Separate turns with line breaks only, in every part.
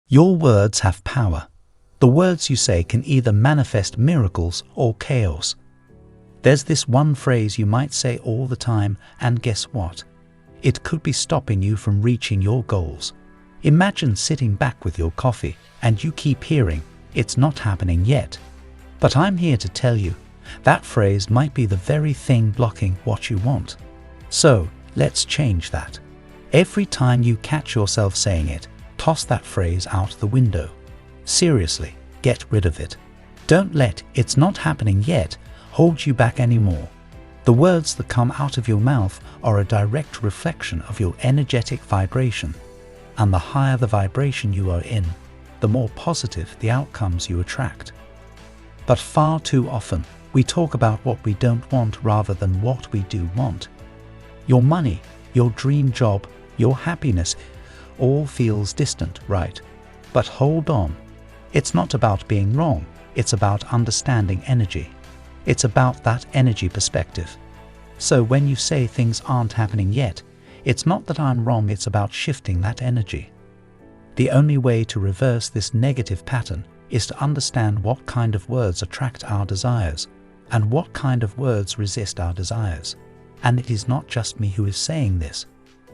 Your words have power. The words you say can either manifest miracles or chaos. There's this one phrase you might say all the time, and guess what? It could be stopping you from reaching your goals. Imagine sitting back with your coffee and you keep hearing, "It's not happening yet." But I'm here to tell you, that phrase might be the very thing blocking what you want. So, let's change that. Every time you catch yourself saying it, toss that phrase out the window. Seriously, get rid of it. Don't let "it's not happening yet" hold you back anymore. The words that come out of your mouth are a direct reflection of your energetic vibration. And the higher the vibration you are in, the more positive the outcomes you attract. But far too often, we talk about what we don't want rather than what we do want. Your money, your dream job, your happiness, all feels distant, right? But hold on. It's not about being wrong. It's about understanding energy. It's about that energy perspective. So when you say things aren't happening yet, it's not that I'm wrong, it's about shifting that energy. The only way to reverse this negative pattern is to understand what kind of words attract our desires and what kind of words resist our desires. And it is not just me who is saying this.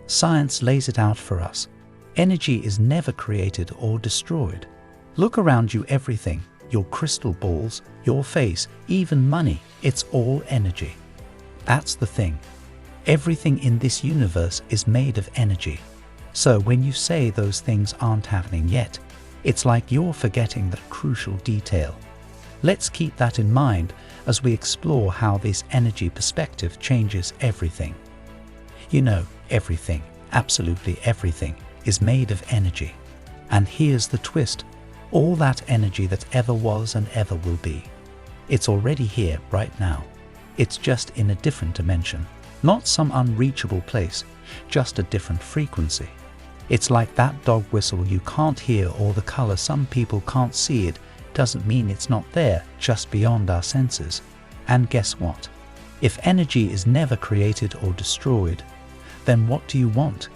Science lays it out for us. Energy is never created or destroyed. Look around you, everything, your crystal balls, your face, even money, it's all energy. That's the thing. Everything in this universe is made of energy. So when you say those things aren't happening yet, it's like you're forgetting that crucial detail. Let's keep that in mind as we explore how this energy perspective changes everything. You know, everything, absolutely everything, is made of energy. And here's the twist. All that energy that ever was and ever will be. It's already here right now. It's just in a different dimension. Not some unreachable place, just a different frequency. It's like that dog whistle you can't hear, or the color some people can't see. It doesn't mean it's not there, just beyond our senses. And guess what? If energy is never created or destroyed, then what do you want?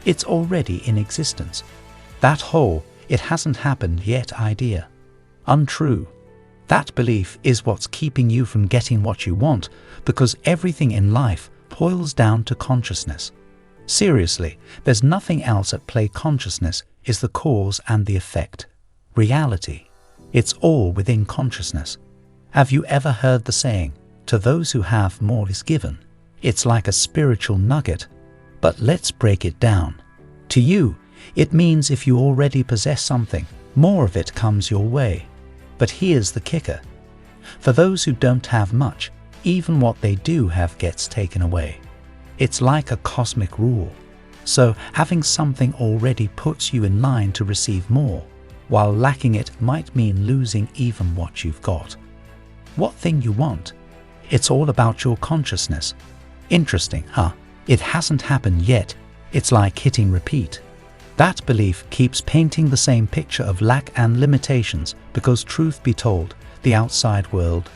It's already in existence. That whole "it hasn't happened yet" idea. Untrue. That belief is what's keeping you from getting what you want, because everything in life boils down to consciousness. Seriously, there's nothing else at play. Consciousness is the cause and the effect. Reality. It's all within consciousness. Have you ever heard the saying, "To those who have, more is given"? It's like a spiritual nugget. But let's break it down. To you, it means if you already possess something, more of it comes your way. But here's the kicker. For those who don't have much, even what they do have gets taken away. It's like a cosmic rule. So having something already puts you in line to receive more, while lacking it might mean losing even what you've got. What thing you want? It's all about your consciousness. Interesting, huh? It hasn't happened yet. It's like hitting repeat. That belief keeps painting the same picture of lack and limitations because, truth be told, the outside world,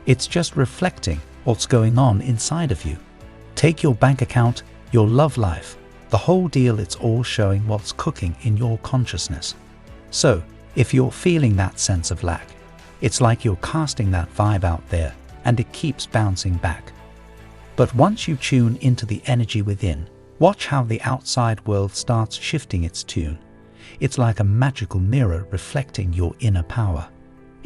it's just reflecting what's going on inside of you. Take your bank account, your love life, the whole deal. It's all showing what's cooking in your consciousness. So, if you're feeling that sense of lack, it's like you're casting that vibe out there and it keeps bouncing back. But once you tune into the energy within, watch how the outside world starts shifting its tune. It's like a magical mirror reflecting your inner power.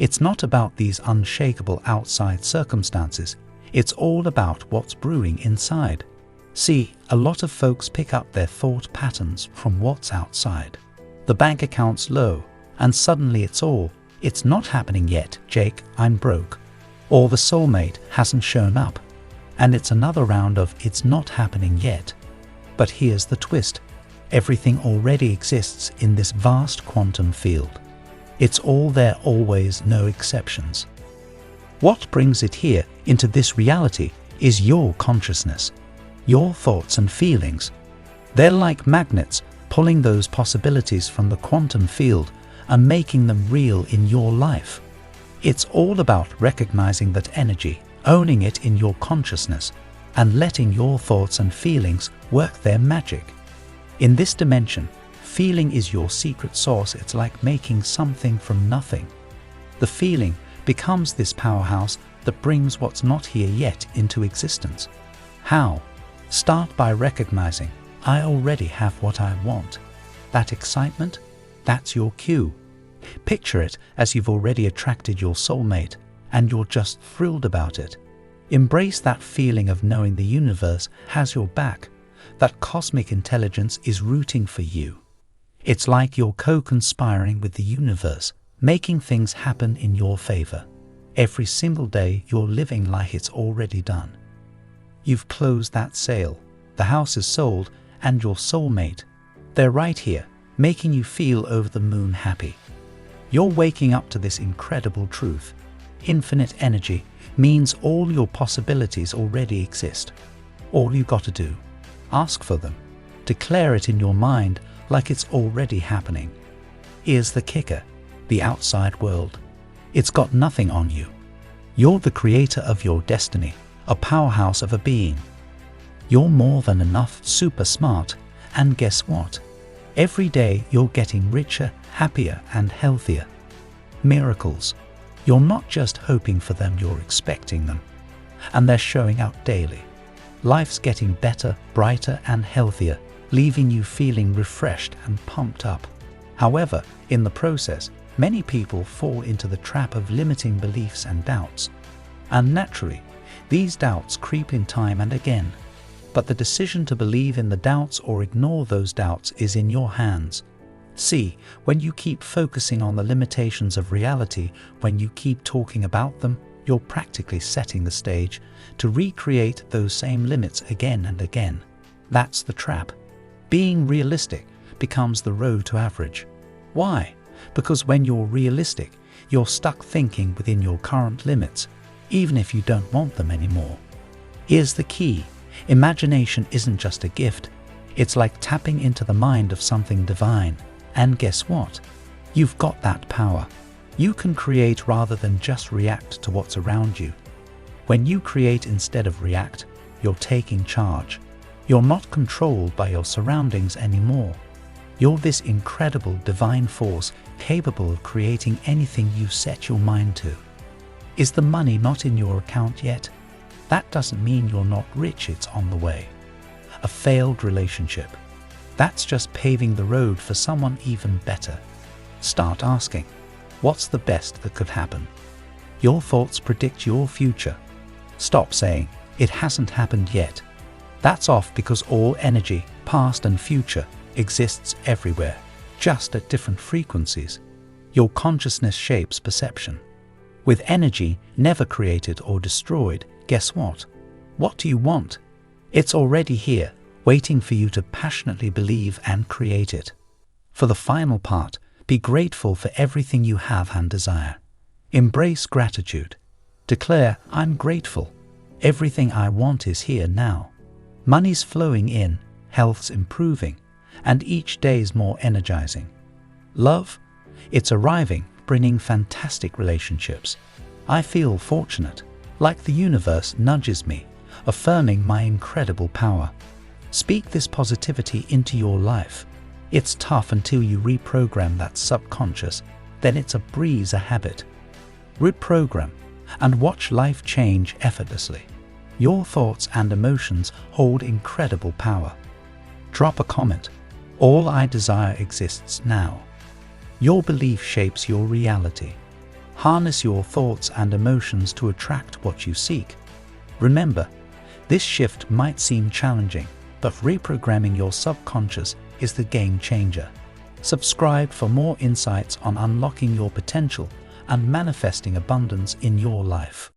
It's not about these unshakable outside circumstances. It's all about what's brewing inside. See, a lot of folks pick up their thought patterns from what's outside. The bank account's low, and suddenly it's not happening yet, Jake, I'm broke. Or the soulmate hasn't shown up. And it's another round of "it's not happening yet." But here's the twist. Everything already exists in this vast quantum field. It's all there always, no exceptions. What brings it here into this reality is your consciousness, your thoughts and feelings. They're like magnets pulling those possibilities from the quantum field and making them real in your life. It's all about recognizing that energy, owning it in your consciousness, and letting your thoughts and feelings work their magic. In this dimension, feeling is your secret sauce. It's like making something from nothing. The feeling becomes this powerhouse that brings what's not here yet into existence. How? Start by recognizing, I already have what I want. That excitement, that's your cue. Picture it as you've already attracted your soulmate and you're just thrilled about it. Embrace that feeling of knowing the universe has your back, that cosmic intelligence is rooting for you. It's like you're co-conspiring with the universe, making things happen in your favor. Every single day you're living like it's already done. You've closed that sale, the house is sold, and your soulmate, they're right here, making you feel over the moon happy. You're waking up to this incredible truth. Infinite energy means all your possibilities already exist. All you got to do, ask for them. Declare it in your mind like it's already happening. Here's the kicker, the outside world. It's got nothing on you. You're the creator of your destiny, a powerhouse of a being. You're more than enough, super smart, and guess what? Every day you're getting richer, happier, and healthier. Miracles. You're not just hoping for them, you're expecting them. And they're showing up daily. Life's getting better, brighter, and healthier, leaving you feeling refreshed and pumped up. However, in the process, many people fall into the trap of limiting beliefs and doubts. And naturally, these doubts creep in time and again. But the decision to believe in the doubts or ignore those doubts is in your hands. See, when you keep focusing on the limitations of reality, when you keep talking about them, you're practically setting the stage to recreate those same limits again and again. That's the trap. Being realistic becomes the road to average. Why? Because when you're realistic, you're stuck thinking within your current limits, even if you don't want them anymore. Here's the key. Imagination isn't just a gift. It's like tapping into the mind of something divine. And guess what? You've got that power. You can create rather than just react to what's around you. When you create instead of react, you're taking charge. You're not controlled by your surroundings anymore. You're this incredible divine force capable of creating anything you set your mind to. Is the money not in your account yet? That doesn't mean you're not rich, it's on the way. A failed relationship. That's just paving the road for someone even better. Start asking, what's the best that could happen? Your thoughts predict your future. Stop saying, it hasn't happened yet. That's off, because all energy, past and future, exists everywhere, just at different frequencies. Your consciousness shapes perception. With energy never created or destroyed, guess what? What do you want? It's already here, waiting for you to passionately believe and create it. For the final part, be grateful for everything you have and desire. Embrace gratitude. Declare, I'm grateful. Everything I want is here now. Money's flowing in, health's improving, and each day's more energizing. Love? It's arriving, bringing fantastic relationships. I feel fortunate, like the universe nudges me, affirming my incredible power. Speak this positivity into your life. It's tough until you reprogram that subconscious, then it's a breeze, a habit. Reprogram and watch life change effortlessly. Your thoughts and emotions hold incredible power. Drop a comment. All I desire exists now. Your belief shapes your reality. Harness your thoughts and emotions to attract what you seek. Remember, this shift might seem challenging, but reprogramming your subconscious is the game changer. Subscribe for more insights on unlocking your potential and manifesting abundance in your life.